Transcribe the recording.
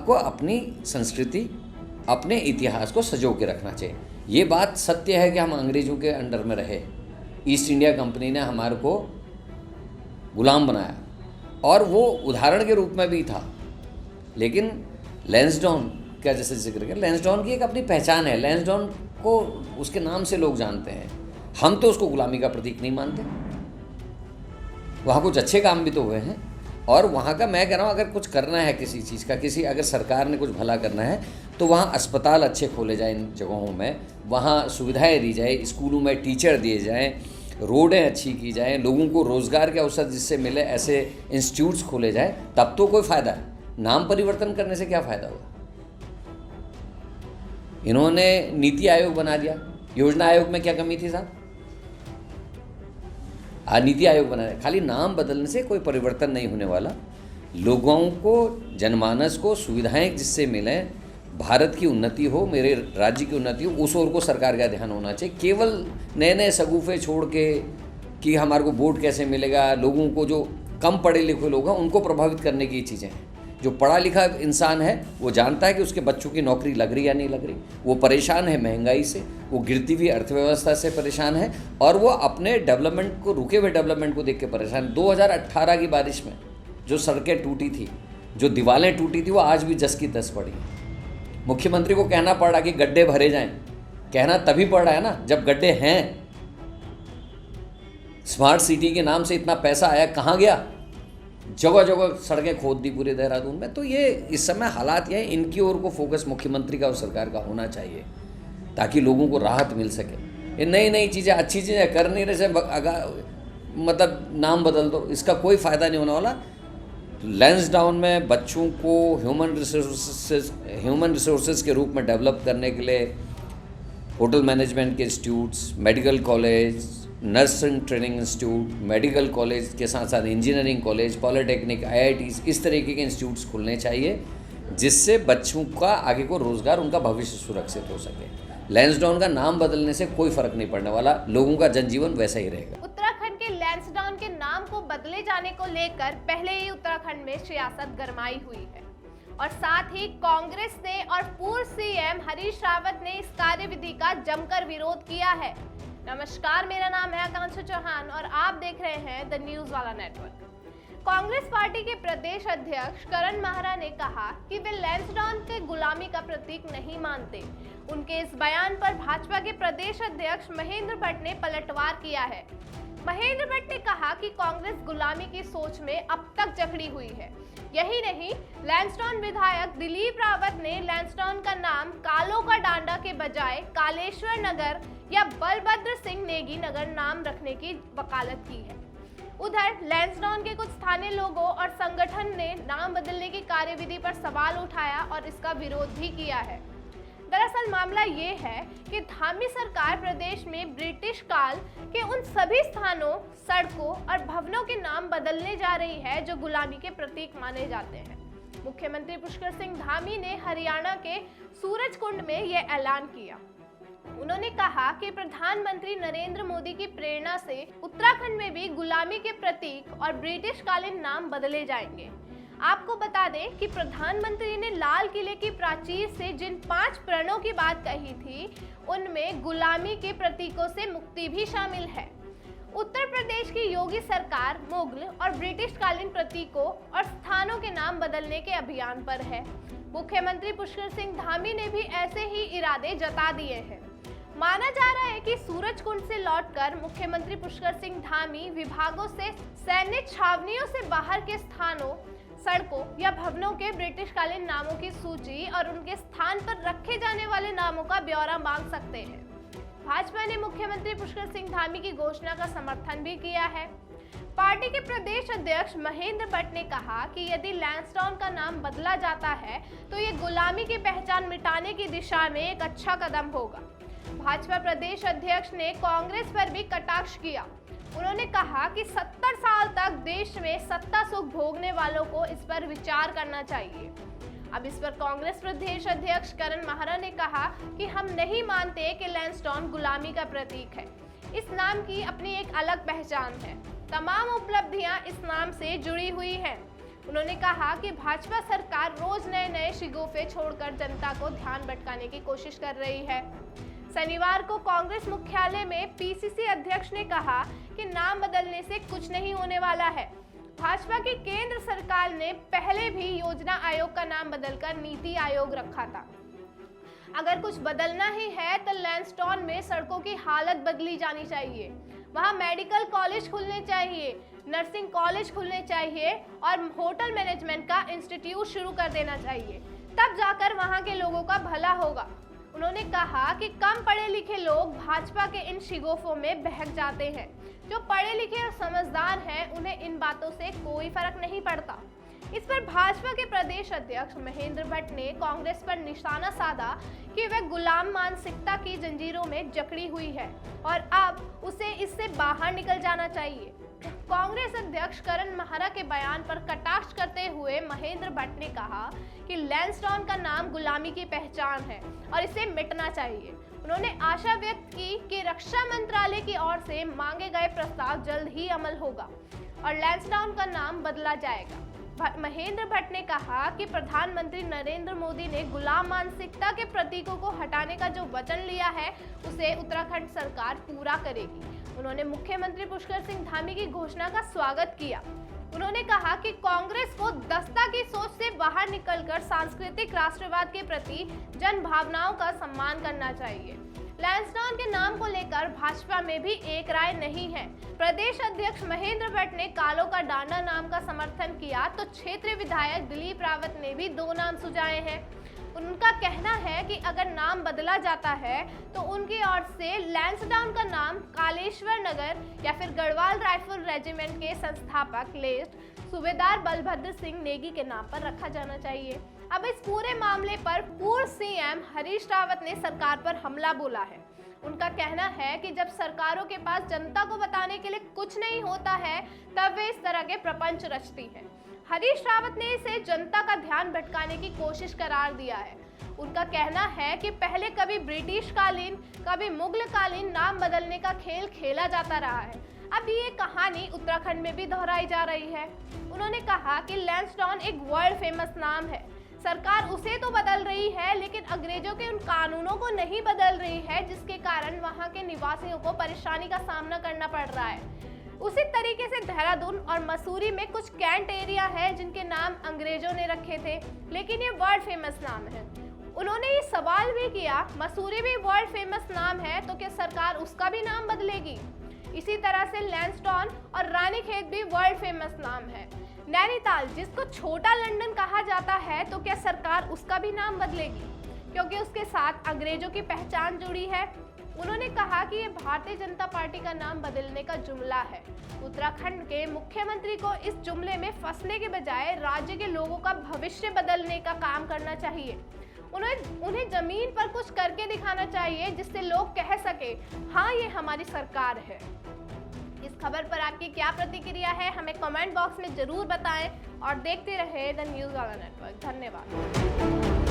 आपको अपनी संस्कृति, अपने इतिहास को सजो के रखना चाहिए। ये बात सत्य है कि हम अंग्रेज़ों के अंडर में रहे, ईस्ट इंडिया कंपनी ने हमारे को गुलाम बनाया और वो उदाहरण के रूप में भी था। लेकिन लैंसडाउन का जैसे जिक्र किया, लैंसडाउन की एक अपनी पहचान है, लैंसडाउन को उसके नाम से लोग जानते हैं। हम तो उसको गुलामी का प्रतीक नहीं मानते। वहाँ कुछ अच्छे काम भी तो हुए हैं, और वहाँ का मैं कह रहा हूँ अगर कुछ करना है किसी चीज़ का, अगर सरकार ने कुछ भला करना है तो वहाँ अस्पताल अच्छे खोले जाए, इन जगहों में वहाँ सुविधाएं दी जाए, स्कूलों में टीचर दिए जाएं, रोडें अच्छी की जाएं, लोगों को रोज़गार के अवसर जिससे मिले ऐसे इंस्टीट्यूट्स खोले जाए, तब तो कोई फ़ायदा है। नाम परिवर्तन करने से क्या फ़ायदा होगा? इन्होंने नीति आयोग बना दिया, योजना आयोग में क्या कमी थी साहब? आज नीति आयोग बना है। खाली नाम बदलने से कोई परिवर्तन नहीं होने वाला। लोगों को, जनमानस को सुविधाएं जिससे मिलें, भारत की उन्नति हो, मेरे राज्य की उन्नति हो, उस ओर को सरकार का ध्यान होना चाहिए। केवल नए नए सगुफे छोड़ के कि हमारे को वोट कैसे मिलेगा, लोगों को जो कम पढ़े लिखे लोग हैं उनको प्रभावित करने की चीज़ें हैं। जो पढ़ा लिखा इंसान है वो जानता है कि उसके बच्चों की नौकरी लग रही या नहीं लग रही, वो परेशान है महंगाई से, वो गिरती हुई अर्थव्यवस्था से परेशान है, और वो अपने डेवलपमेंट को, रुके हुए डेवलपमेंट को देख के परेशान। 2018 की बारिश में जो सड़कें टूटी थी, जो दीवारें टूटी थी, वो आज भी जस की तस पड़ी। मुख्यमंत्री को कहना पड़ रहा कि गड्ढे भरे जाएं, कहना तभी पड़ रहा है ना जब गड्ढे हैं। स्मार्ट सिटी के नाम से इतना पैसा आया, कहाँ गया? जगह जगह सड़कें खोद दी पूरे देहरादून में। तो ये इस समय हालात ये हैं, इनकी ओर को फोकस मुख्यमंत्री का और सरकार का होना चाहिए ताकि लोगों को राहत मिल सके। ये नई नई चीज़ें, अच्छी चीज़ें कर नहीं रहे से मतलब नाम बदल दो, इसका कोई फ़ायदा नहीं होने वाला। लैंसडाउन में बच्चों को ह्यूमन रिसोर्सेज के रूप में डेवलप करने के लिए होटल मैनेजमेंट के institutes, medical college, nursing training institute, medical college के साथ साथ इंजीनियरिंग कॉलेज, पॉलिटेक्निक, IITs, इस तरीके के इंस्टीट्यूट्स खुलने चाहिए जिससे बच्चों का आगे को रोज़गार, उनका भविष्य सुरक्षित हो सके। लैंसडाउन का नाम बदलने से कोई फ़र्क नहीं पड़ने वाला, लोगों का जनजीवन वैसा ही रहेगा। उत्तराखंड के लैंसडाउन के नाम को बदले जाने को लेकर पहले ही उत्तराखंड में सियासत गरमाई हुई है, और साथ ही कांग्रेस ने और पूर्व CM हरीश रावत ने इस कार्यविधि का जमकर विरोध किया है। नमस्कार, मेरा नाम है आकांक्षा चौहान और आप देख रहे हैं द न्यूज वाला नेटवर्क। कांग्रेस पार्टी के प्रदेश अध्यक्ष करण माहरा ने कहा कि वे लैंसडाउन के गुलामी का प्रतीक नहीं मानते। उनके इस बयान पर भाजपा के प्रदेश अध्यक्ष महेंद्र भट्ट ने पलटवार किया है। महेंद्र भट्ट ने कहा कि कांग्रेस गुलामी की सोच में अब तक जकड़ी हुई है। यही नहीं, लैंसडाउन विधायक दिलीप रावत ने लैंसडाउन का नाम कालो का डांडा के बजाय कालेश्वर नगर या बलभद्र सिंह नेगी नगर नाम रखने की वकालत की है। उधर लैंसडाउन के कुछ स्थानीय लोगों और संगठन ने नाम बदलने की कार्यविधि पर सवाल उठाया और इसका विरोध भी किया है। दरअसल मामला ये है कि धामी सरकार प्रदेश में ब्रिटिश काल के उन सभी स्थानों, सड़कों और भवनों के नाम बदलने जा रही है जो गुलामी के प्रतीक माने जाते हैं। मुख्यमंत्री पुष्कर सिंह धामी ने हरियाणा के सूरजकुंड में यह ऐलान किया। उन्होंने कहा कि प्रधानमंत्री नरेंद्र मोदी की प्रेरणा से उत्तराखंड में भी गुलामी के प्रतीक और ब्रिटिश कालीन नाम बदले जाएंगे। आपको बता दें कि प्रधानमंत्री ने लाल किले की प्राचीर से जिन 5 प्रणों की बात कही थी, उनमें गुलामी के प्रतीकों से मुक्ति भी शामिल है। उत्तर प्रदेश की योगी सरकार मुगल और ब्रिटिश कालीन प्रतीकों और स्थानों के नाम बदलने के अभियान पर है। मुख्यमंत्री पुष्कर सिंह धामी ने भी ऐसे ही इरादे जता दिए हैं। माना जा रहा है कि सूरजकुंड से लौटकर मुख्यमंत्री पुष्कर सिंह धामी विभागों से सैन्य छावनियों से बाहर के स्थानों, सड़कों या भवनों के ब्रिटिश कालीन नामों की सूची और उनके स्थान पर रखे जाने वाले नामों का ब्यौरा मांग सकते हैं। भाजपा ने मुख्यमंत्री पुष्कर सिंह धामी की घोषणा का समर्थन भी किया है। पार्टी के प्रदेश अध्यक्ष महेंद्र भट्ट ने कहा कि यदि लैंसडाउन का नाम बदला जाता है तो ये गुलामी की पहचान मिटाने की दिशा में एक अच्छा कदम होगा। भाजपा प्रदेश अध्यक्ष ने कांग्रेस पर भी कटाक्ष किया। उन्होंने कहा कि 70 साल तक देश में सत्ता सुख भोगने वालों को इस पर विचार करना चाहिए। अब इस पर कांग्रेस प्रदेश अध्यक्ष करण माहरा ने कहा कि हम नहीं मानते कि लैंसडाउन गुलामी का प्रतीक है। इस नाम की अपनी एक अलग पहचान है। तमाम उपलब्धियां इस नाम से जुड़ी हुई हैं। उन्होंने कहा कि भाजपा सरकार रोज नए नए शिगोफे छोड़कर जनता को ध्यान भटकाने की कोशिश कर रही है। शनिवार को कांग्रेस मुख्यालय में पीसीसी अध्यक्ष ने कहा कि नाम बदलने से कुछ नहीं होने वाला है। भाजपा की केंद्र सरकार ने पहले भी योजना आयोग का नाम बदलकर नीति आयोग रखा था। अगर कुछ बदलना ही है तो लैंसडाउन में सड़कों की हालत बदली जानी चाहिए, वहां मेडिकल कॉलेज खुलने चाहिए, नर्सिंग कॉलेज खुलने चाहिए और होटल मैनेजमेंट का इंस्टीट्यूट शुरू कर देना चाहिए, तब जाकर वहां के लोगों का भला होगा। उन्होंने कहा कि कम पढ़े लिखे लोग भाजपा के इन शिगोफों में बहक जाते हैं। जो पढ़े लिखे और समझदार हैं उन्हें इन बातों से कोई फर्क नहीं पड़ता। इस पर भाजपा के प्रदेश अध्यक्ष महेंद्र भट्ट ने कांग्रेस पर निशाना साधा कि वह गुलाम मानसिकता की जंजीरों में जकड़ी हुई है और अब उसे इससे बाहर निकल जाना चाहिए। कांग्रेस अध्यक्ष करण महरा के बयान पर कटाक्ष करते हुए महेंद्र भट्ट ने कहा कि लैंसडाउन का नाम गुलामी की पहचान है और इसे मिटना चाहिए। उन्होंने आशा व्यक्त की कि रक्षा मंत्रालय की ओर से मांगे गए प्रस्ताव जल्द ही अमल होगा और लैंसडाउन का नाम बदला जाएगा। महेंद्र भट्ट ने कहा कि प्रधानमंत्री नरेंद्र मोदी ने गुलाम मानसिकता के प्रतीकों को हटाने का जो वचन लिया है उसे उत्तराखंड सरकार पूरा करेगी। उन्होंने मुख्यमंत्री पुष्कर सिंह धामी की घोषणा का स्वागत किया। उन्होंने कहा कि कांग्रेस को दस्ता की सोच से बाहर निकलकर सांस्कृतिक राष्ट्रवाद के प्रति जन भावनाओं का सम्मान करना चाहिए। लैंसडाउन के नाम को लेकर भाजपा में भी एक राय नहीं है। प्रदेश अध्यक्ष महेंद्र भट्ट ने कालो का डांडा नाम का समर्थन किया तो क्षेत्रीय विधायक दिलीप रावत ने भी दो नाम सुझाए हैं। उनका कहना है कि अगर नाम बदला जाता है तो उनकी ओर से लैंसडाउन का नाम कालेश्वर नगर या फिर गढ़वाल राइफल रेजिमेंट के संस्थापक लेफ्ट सूबेदार बलभद्र सिंह नेगी के नाम पर रखा जाना चाहिए। अब इस पूरे मामले पर पूर्व सीएम हरीश रावत ने सरकार पर हमला बोला है। उनका कहना है कि जब सरकारों के पास जनता को बताने के लिए कुछ नहीं होता है तब वे इस तरह के प्रपंच रचती हैं। हरीश रावत ने इसे जनता का ध्यान भटकाने की कोशिश करार दिया है। उनका कहना है कि पहले कभी ब्रिटिश कालीन कभी मुगल कालीन नाम बदलने का खेल खेला जाता रहा है, अब ये कहानी उत्तराखंड में भी दोहराई जा रही है। उन्होंने कहा कि लैंसडाउन एक वर्ल्ड फेमस नाम है, सरकार उसे तो बदल रही है लेकिन अंग्रेजों के उन कानूनों को नहीं बदल रही है जिसके कारण वहां के निवासियों को परेशानी का सामना करना पड़ रहा है। उसी तरीके से देहरादून और मसूरी में कुछ कैंट एरिया है जिनके नाम अंग्रेजों ने रखे थे लेकिन ये वर्ल्ड फेमस नाम है। उन्होंने ये सवाल भी किया, मसूरी भी वर्ल्ड फेमस नाम है तो क्या सरकार उसका भी नाम बदलेगी? इसी तरह से लैंसडाउन और रानीखेत भी वर्ल्ड फेमस नाम है। नैनीताल जिसको छोटा लंदन कहा जाता है तो क्या सरकार उसका भी नाम बदलेगी क्योंकि उसके साथ अंग्रेजों की पहचान जुड़ी है? उन्होंने कहा कि ये भारतीय जनता पार्टी का नाम बदलने का जुमला है। उत्तराखंड के मुख्यमंत्री को इस जुमले में फंसने के बजाय राज्य के लोगों का भविष्य बदलने का काम करना चाहिए। उन्हें जमीन पर कुछ करके दिखाना चाहिए जिससे लोग कह सके हाँ ये हमारी सरकार है। इस खबर पर आपकी क्या प्रतिक्रिया है हमें कमेंट बॉक्स में जरूर बताएं और देखते रहे द न्यूज़ वाला नेटवर्क। धन्यवाद।